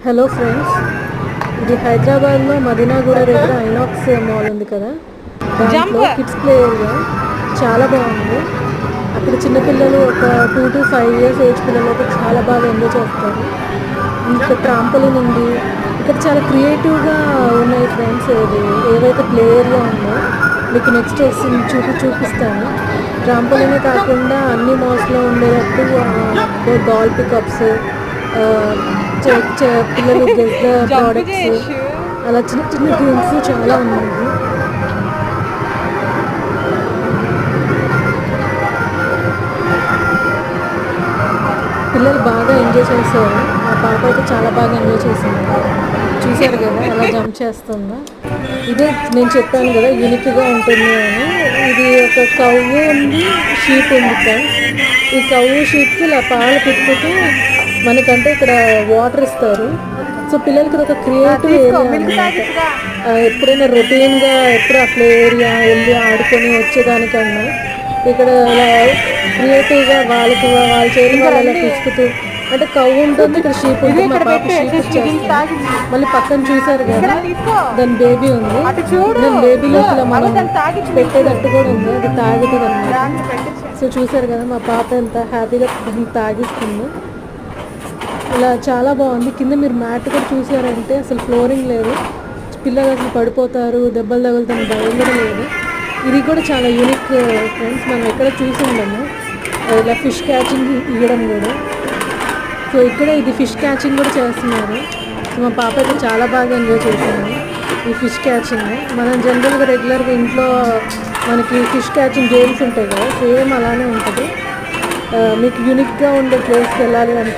Hello friends, ఇది హైదరాబాద్లో మదీనాగూడ దగ్గర ఐనాక్స్ మాల్ ఉంది కదా, దాంట్లో కిడ్స్ ప్లే ఏరియా చాలా బాగుంది. అక్కడ చిన్నపిల్లలు ఒక 2 to 5 years ఏజ్ పిల్లలు అయితే చాలా బాగా ఎంజాయ్ చేస్తారు. ఇక్కడ ట్రాంపోలిన్ ఉంది. ఇక్కడ చాలా క్రియేటివ్గా ఉన్నాయి ఫ్రెండ్స్. ఇది ఏవైతే ప్లే ఏరియా ఉందో మీకు నెక్స్ట్ చూపిస్తాను. ట్రాంపోలినే కాకుండా అన్ని మాల్స్లో ఉండేటట్టు డాల్ పికప్స్, పిల్లలు గెస్ ద ప్రోడక్ట్స్, అలా చిన్న చిన్న గేమ్స్ చాలా ఉన్నాయి. పిల్లలు బాగా ఎంజాయ్ చేశారు. మా పాప అయితే చాలా బాగా ఎంజాయ్ చేసింది. చూశారు కదా ఎలా జంప్ చేస్తుందో. ఇదే నేను చెప్పాను కదా యూనిక్గా ఉంటుంది అని. ఇది ఒక కవ్వు ఉంది, షీప్ ఉంది ఫ్రెండ్స్. ఈ కవ్వు షీప్కి ఇలా పాలు పితుకుతూ మనకంటే ఇక్కడ వాటర్ ఇస్తారు. సో పిల్లలకి ఒక క్రియేటివ్ ఏరియా అనమాట. ఎప్పుడైనా రొటీన్గా ఎప్పుడు ఆ ప్లే ఏరియా వెళ్ళి ఆడుకొని వచ్చేదానికన్నా ఇక్కడ ఇలా క్రియేటివ్గా వాళ్ళకి వాళ్ళ చేతి వాళ్ళ పిసుకుతూ, అంటే కవ్వు ఉంటుంది, ఇక్కడ షీప్ ఉంటుంది. మా పాప షీప్ ఇచ్చేస్తుంది. మళ్ళీ పక్కన చూసారు కదా దాని బేబీ ఉంది. దాని బేబీ లోపల మనం పెట్టేటట్టు కూడా ఉంది, అది తాగుతుంది అన్నమాట. సో చూసారు కదా మా పాప ఎంత హ్యాపీగా దాన్ని తాగిస్తుందో. ఇలా చాలా బాగుంది. కింద మీరు మ్యాట్ కూడా చూసారంటే అసలు ఫ్లోరింగ్ లేదు. పిల్లలు అసలు పడిపోతారు, దెబ్బలు తగులుతున్న భయం కూడా లేదు. ఇది కూడా చాలా యూనిక్ ఫ్రెండ్స్, మనం ఎక్కడ చూసి ఉండము. ఇలా ఫిష్ క్యాచింగ్ ఇవ్వడం కూడా. సో ఇక్కడ ఇది ఫిష్ క్యాచింగ్ కూడా చేస్తున్నారు. సో మా పాప అయితే చాలా బాగా ఎంజాయ్ చేసింది ఈ ఫిష్ క్యాచింగ్. మనం జనరల్గా రెగ్యులర్గా ఇంట్లో మనకి ఫిష్ క్యాచింగ్ గేమ్స్ ఉంటాయి కదా, సేమ్ అలానే ఉంటుంది. మీకు యూనిక్గా ఉండే ప్లేస్కి వెళ్ళాలి అని